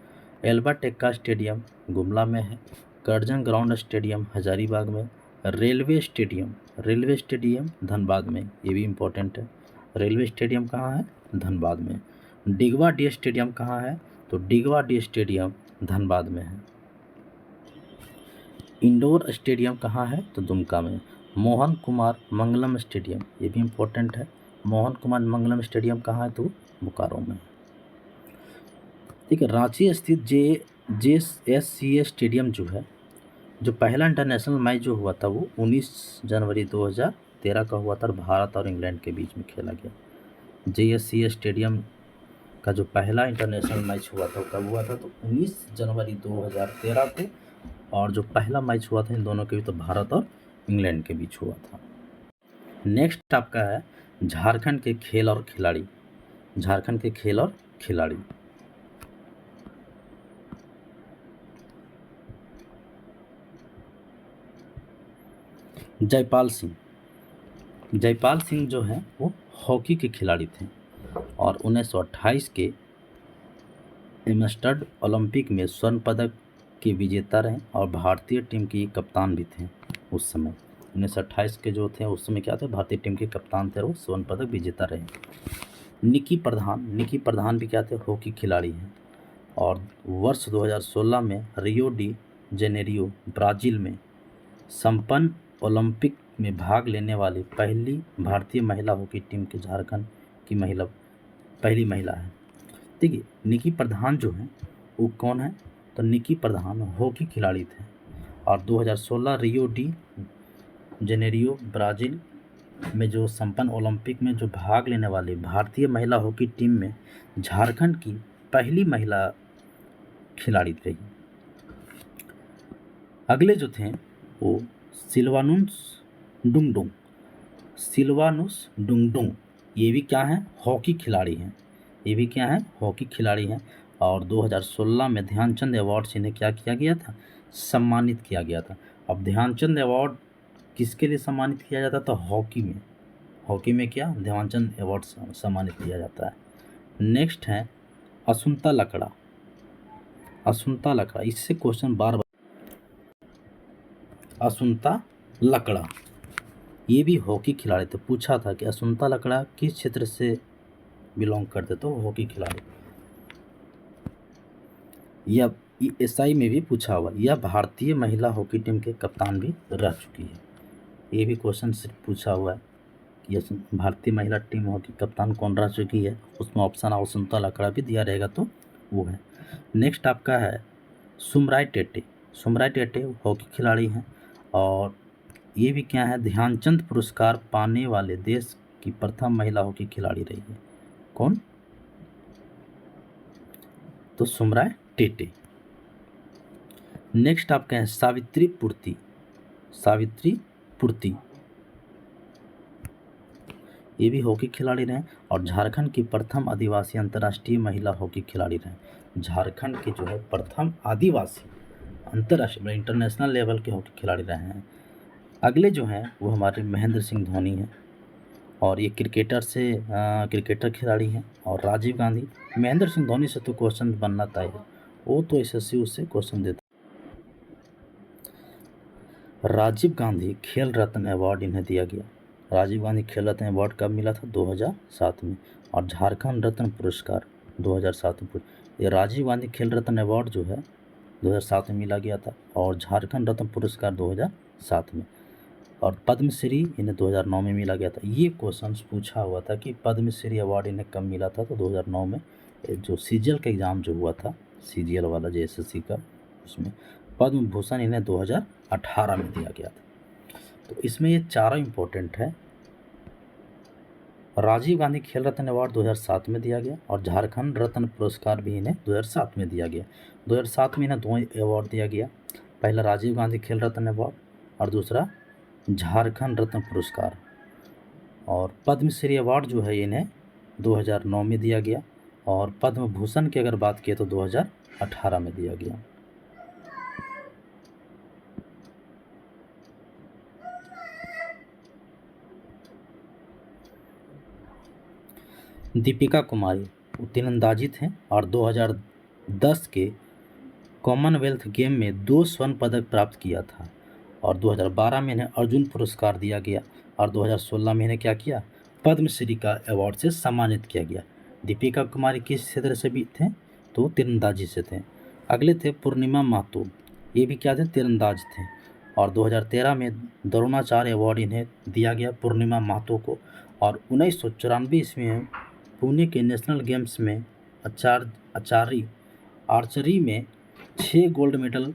एल्बर्ट एक्का स्टेडियम गुमला में है। करजन ग्राउंड स्टेडियम हजारीबाग में। रेलवे स्टेडियम धनबाद में, ये भी इम्पोर्टेंट है। रेलवे स्टेडियम कहाँ है, धनबाद में। डिगवा डी स्टेडियम कहाँ है, तो डिगवा डी स्टेडियम धनबाद में है। इंडोर स्टेडियम कहाँ है, तो दुमका में। मोहन कुमार मंगलम स्टेडियम, ये भी इम्पोर्टेंट है। मोहन कुमार मंगलम स्टेडियम कहाँ है, तो बोकारो में। ठीक है। रांची स्थित JSCA स्टेडियम जो है, जो पहला इंटरनेशनल मैच जो हुआ था वो 19 जनवरी 2000 2013 का हुआ था और भारत और इंग्लैंड के बीच में खेला गया। JSC स्टेडियम का जो पहला इंटरनेशनल मैच हुआ था वो कब हुआ था, तो 19 जनवरी 2013 को, और जो पहला मैच हुआ था इन दोनों के बीच तो भारत और इंग्लैंड के बीच हुआ था। नेक्स्ट आपका है झारखंड के खेल और खिलाड़ी। झारखंड के खेल और खिलाड़ी, जयपाल सिंह। जयपाल सिंह जो है वो हॉकी के खिलाड़ी थे और 1928 के एम्स्टर्डम ओलंपिक में स्वर्ण पदक के विजेता रहे और भारतीय टीम की कप्तान भी थे उस समय। 1928 के जो थे उस समय क्या थे, भारतीय टीम के कप्तान थे और वो स्वर्ण पदक विजेता रहे। निकी प्रधान भी क्या थे, हॉकी खिलाड़ी हैं और वर्ष 2016 में रियो डी जेनेरियो ब्राज़ील में संपन्न ओलंपिक में भाग लेने वाली पहली भारतीय महिला हॉकी टीम के झारखंड की पहली महिला है। देखिए निकी प्रधान जो है वो कौन है, तो निकी प्रधान हॉकी खिलाड़ी थे और 2016 रियो डी जेनेरियो ब्राज़ील में जो संपन्न ओलंपिक में जो भाग लेने वाली भारतीय महिला हॉकी टीम में झारखंड की पहली महिला खिलाड़ी रही। अगले जो थे वो सिल्वानुस डुंगडुंग, ये भी क्या है, हॉकी खिलाड़ी हैं। ये भी क्या है, हॉकी खिलाड़ी हैं और 2016 में ध्यानचंद अवार्ड से इन्हें क्या किया गया था, सम्मानित किया गया था। अब ध्यानचंद अवार्ड किसके लिए सम्मानित किया जाता, तो हॉकी में क्या ध्यानचंद अवार्ड सम्मानित किया जाता है। नेक्स्ट है असुंता लकड़ा। इससे क्वेश्चन बार असुंता लकड़ा, ये भी हॉकी खिलाड़ी थे। पूछा था कि असुंता लकड़ा किस क्षेत्र से बिलोंग करते, तो हॉकी खिलाड़ी। यह SI में भी पूछा हुआ, यह भारतीय महिला हॉकी टीम के कप्तान भी रह चुकी है। ये भी क्वेश्चन सिर्फ पूछा हुआ है कि भारतीय महिला टीम हॉकी कप्तान कौन रह चुकी है, उसमें ऑप्शन असुंता लकड़ा भी दिया रहेगा तो वो है। नेक्स्ट आपका है सुमराय टेटे हॉकी खिलाड़ी हैं और ये भी क्या है, ध्यानचंद पुरस्कार पाने वाले देश की प्रथम महिला हॉकी खिलाड़ी रही है। कौन, तो सुमराय टेटे। नेक्स्ट आपके हैं सावित्री पूर्ति, ये भी हॉकी खिलाड़ी रहे और झारखंड की प्रथम आदिवासी अंतर्राष्ट्रीय महिला हॉकी खिलाड़ी रहे। झारखंड के जो है प्रथम आदिवासी अंतर्राष्ट्रीय इंटरनेशनल लेवल के हॉकी खिलाड़ी रहे हैं। अगले जो हैं वो हमारे महेंद्र सिंह धोनी हैं और ये क्रिकेटर खिलाड़ी हैं और राजीव गांधी। महेंद्र सिंह धोनी से तो क्वेश्चन बनना तय है, वो तो SSC उससे क्वेश्चन देता। राजीव गांधी खेल रत्न अवार्ड इन्हें दिया गया। राजीव गांधी खेल रत्न अवार्ड कब मिला था, 2007 में, और झारखंड रत्न पुरस्कार 2007 में। ये राजीव गांधी खेल रत्न अवार्ड जो है 2007 में मिला गया था और झारखंड रत्न पुरस्कार 2007 में, और पद्मश्री इन्हें 2009 में मिला गया था। ये क्वेश्चन पूछा हुआ था कि पद्मश्री अवार्ड इन्हें कब मिला था, तो 2009 में जो CGL का एग्ज़ाम जो हुआ था, CGL वाला जो SSC का, उसमें पद्म भूषण इन्हें 2018 में दिया गया था। तो इसमें ये चारों इम्पोर्टेंट है। राजीव गांधी खेल रत्न अवार्ड 2007 में दिया गया और झारखंड रत्न पुरस्कार भी इन्हें 2007 में दिया गया। 2007 में इन्हें 2 अवार्ड दिया गया, पहला राजीव गांधी खेल रत्न अवार्ड और दूसरा झारखंड रत्न पुरस्कार। और पद्मश्री अवार्ड जो है इन्हें 2009 में दिया गया और पद्म भूषण की अगर बात किए तो 2018 में दिया गया। दीपिका कुमारी वो तीरंदाजी थे और 2010 के कॉमनवेल्थ गेम में 2 स्वर्ण पदक प्राप्त किया था और 2012 में इन्हें अर्जुन पुरस्कार दिया गया और 2016 में इन्हें क्या किया, पद्मश्री का अवार्ड से सम्मानित किया गया। दीपिका कुमारी किस क्षेत्र से भी थे, तो तीरंदाजी से थे। अगले थे पूर्णिमा महतो, ये भी क्या थे, तीरंदाज थे और 2013 में द्रोणाचार्य अवार्ड इन्हें दिया गया पूर्णिमा महतो को। और 1994 ईस्वी में पुणे के नेशनल गेम्स में आर्चरी में 6 gold medal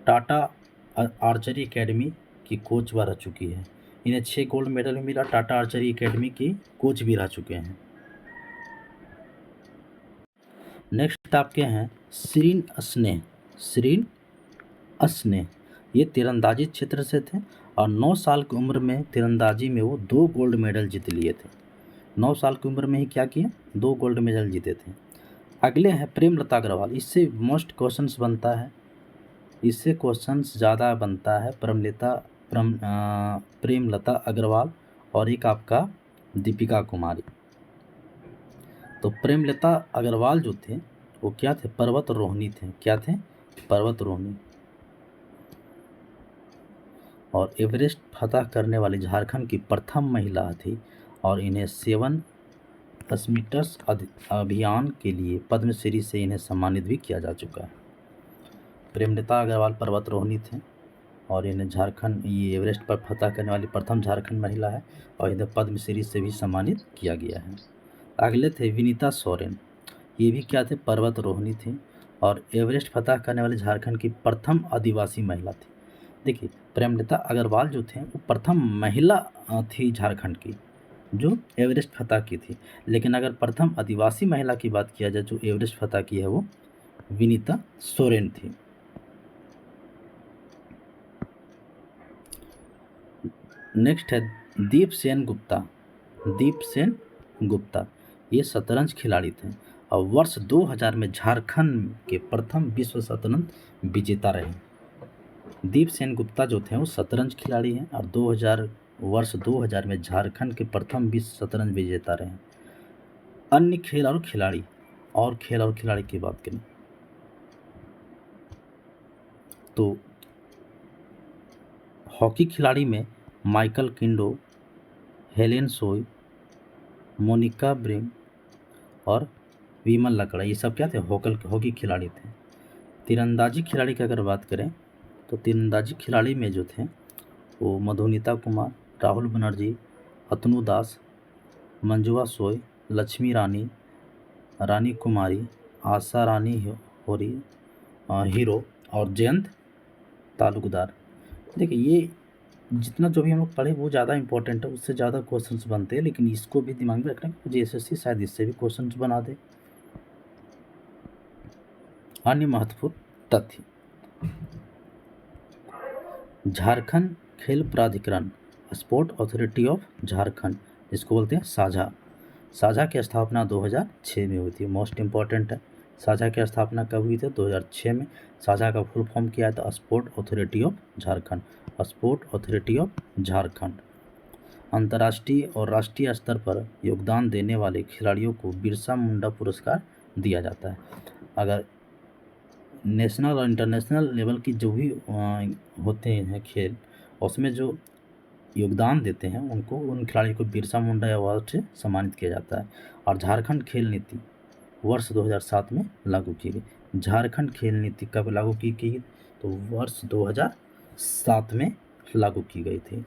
Tata archery academy की कोच वह रह चुकी है। इन्हें 6 गोल्ड मेडल भी मिला। टाटा आर्चरी एकेडमी के कोच भी रह चुके हैं। नेक्स्ट आपके हैं शिरीन स्नेह। शिरीन स्नेह ये तीरंदाजी क्षेत्र से थे और 9 साल की उम्र में तीरंदाजी में वो 2 गोल्ड मेडल जीत लिए थे। 9 साल की उम्र में ही क्या किए, 2 गोल्ड मेडल जीते थे। अगले हैं प्रेमलता अग्रवाल। इससे मोस्ट क्वेश्चंस बनता है, इससे क्वेश्चंस ज़्यादा बनता है। प्रेमलता अग्रवाल और एक आपका दीपिका कुमारी। तो प्रेमलता अग्रवाल जो थे वो क्या थे, पर्वतारोहणी थे। क्या थे, पर्वतारोहणी। और एवरेस्ट फतह करने वाली झारखंड की प्रथम महिला थी और इन्हें 7 मीटर्स अभियान के लिए पद्मश्री से इन्हें सम्मानित भी किया जा चुका है। प्रेमलता अग्रवाल पर्वतारोहणी थे और इन्हें झारखंड ये एवरेस्ट पर फतह करने वाली प्रथम झारखंड महिला है और इन्हें पद्मश्री से भी सम्मानित किया गया है। अगले थे विनीता सोरेन। ये भी क्या थे, पर्वतारोहणी थी और एवरेस्ट फतह करने वाली झारखंड की प्रथम आदिवासी महिला थी। देखिए प्रेमलता अग्रवाल जो थे वो प्रथम महिला थी झारखंड की जो एवरेस्ट फतह की थी, लेकिन अगर प्रथम आदिवासी महिला की बात किया जाए जो एवरेस्ट फतह की है वो विनीता सोरेन थी। नेक्स्ट है दीपसेन गुप्ता। दीपसेन गुप्ता ये शतरंज खिलाड़ी थे और वर्ष 2000 में झारखंड के प्रथम विश्व शतरंज विजेता रहे। दीपसेन गुप्ता जो थे वो शतरंज खिलाड़ी हैं और वर्ष 2000 में झारखंड के प्रथम विश्व शतरंज विजेता रहे। अन्य खेल और खिलाड़ी की बात करें तो हॉकी खिलाड़ी में माइकल किंडो, हेलेन सोय, मोनिका ब्रेम और विमल लकड़ा, ये सब क्या थे, हॉकी खिलाड़ी थे। तीरंदाजी खिलाड़ी की अगर बात करें तो तीरंदाजी खिलाड़ी में जो थे वो मधुनीता कुमार, राहुल बनर्जी, अतनु दास, मंजुआ सोय, लक्ष्मी रानी, रानी कुमारी, आशा रानी हीरो और जयंत तालुकदार। देखिए ये जितना जो भी हम लोग पढ़े वो ज़्यादा इंपॉर्टेंट है, उससे ज़्यादा क्वेश्चंस बनते हैं, लेकिन इसको भी दिमाग में रखना कि JSSC शायद इससे भी क्वेश्चंस बना दे। अन्य महत्वपूर्ण तथ्य, झारखंड खेल प्राधिकरण, स्पोर्ट अथॉरिटी ऑफ झारखंड, इसको बोलते हैं साझा की स्थापना 2006 में हुई थी। मोस्ट इम्पॉर्टेंट है, साझा की स्थापना कब हुई थी, 2006 में। साझा का फुल फॉर्म किया था sport authority of Jharkhand, sport authority of Jharkhand. अंतर्राष्ट्रीय और राष्ट्रीय स्तर पर योगदान देने वाले खिलाड़ियों को बिरसा मुंडा पुरस्कार दिया जाता है। अगर नेशनल और इंटरनेशनल लेवल की जो भी होते हैं खेल, उसमें जो योगदान देते हैं उनको, उन खिलाड़ियों को बिरसा मुंडा अवार्ड से सम्मानित किया जाता है। और झारखंड खेल नीति वर्ष 2007 में लागू की गई। झारखंड खेल नीति कब लागू की गई, तो वर्ष 2007 में लागू की गई थी।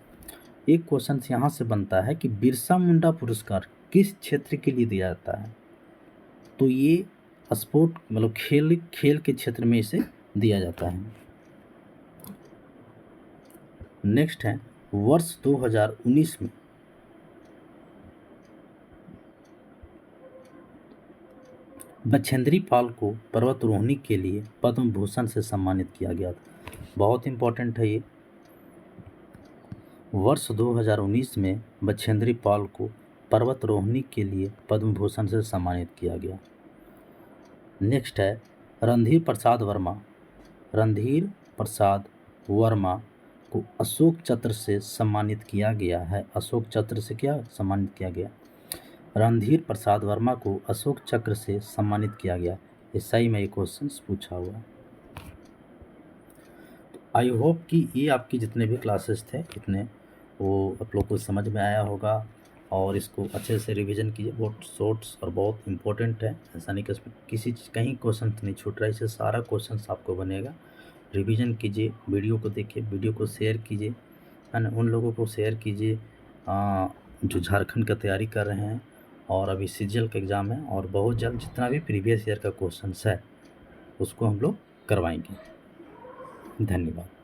एक क्वेश्चन यहाँ से बनता है कि बिरसा मुंडा पुरस्कार किस क्षेत्र के लिए दिया जाता है, तो ये स्पोर्ट मतलब खेल के क्षेत्र में इसे दिया जाता है। नेक्स्ट है वर्ष 2019 में बछेंद्री पाल को पर्वतारोहणी के लिए पद्म भूषण से सम्मानित किया गया था। बहुत इंपॉर्टेंट है ये। वर्ष 2019 में बछेंद्री पाल को पर्वतारोहणी के लिए पद्म भूषण से सम्मानित किया गया। नेक्स्ट है रणधीर प्रसाद वर्मा को अशोक चक्र से सम्मानित किया गया है। अशोक चक्र से क्या सम्मानित किया गया, रणधीर प्रसाद वर्मा को अशोक चक्र से सम्मानित किया गया। ऐसा ही में ये क्वेश्चन पूछा हुआ है। आई होप कि ये आपके जितने भी क्लासेस थे इतने वो आप लोग को समझ में आया होगा और इसको अच्छे से रिवीजन कीजिए। बहुत शॉर्ट्स और बहुत इंपॉर्टेंट है, ऐसा नहीं कि इसमें कहीं क्वेश्चन नहीं छूट रहा है, इससे सारा क्वेश्चन आपको बनेगा। रिवीजन कीजिए, वीडियो को देखिए, वीडियो को शेयर कीजिए, है ना, उन लोगों को शेयर कीजिए जो झारखंड का तैयारी कर रहे हैं और अभी CGL का एग्ज़ाम है और बहुत जल्द जितना भी प्रीवियस ईयर का क्वेश्चन है उसको हम लोग करवाएंगे। धन्यवाद।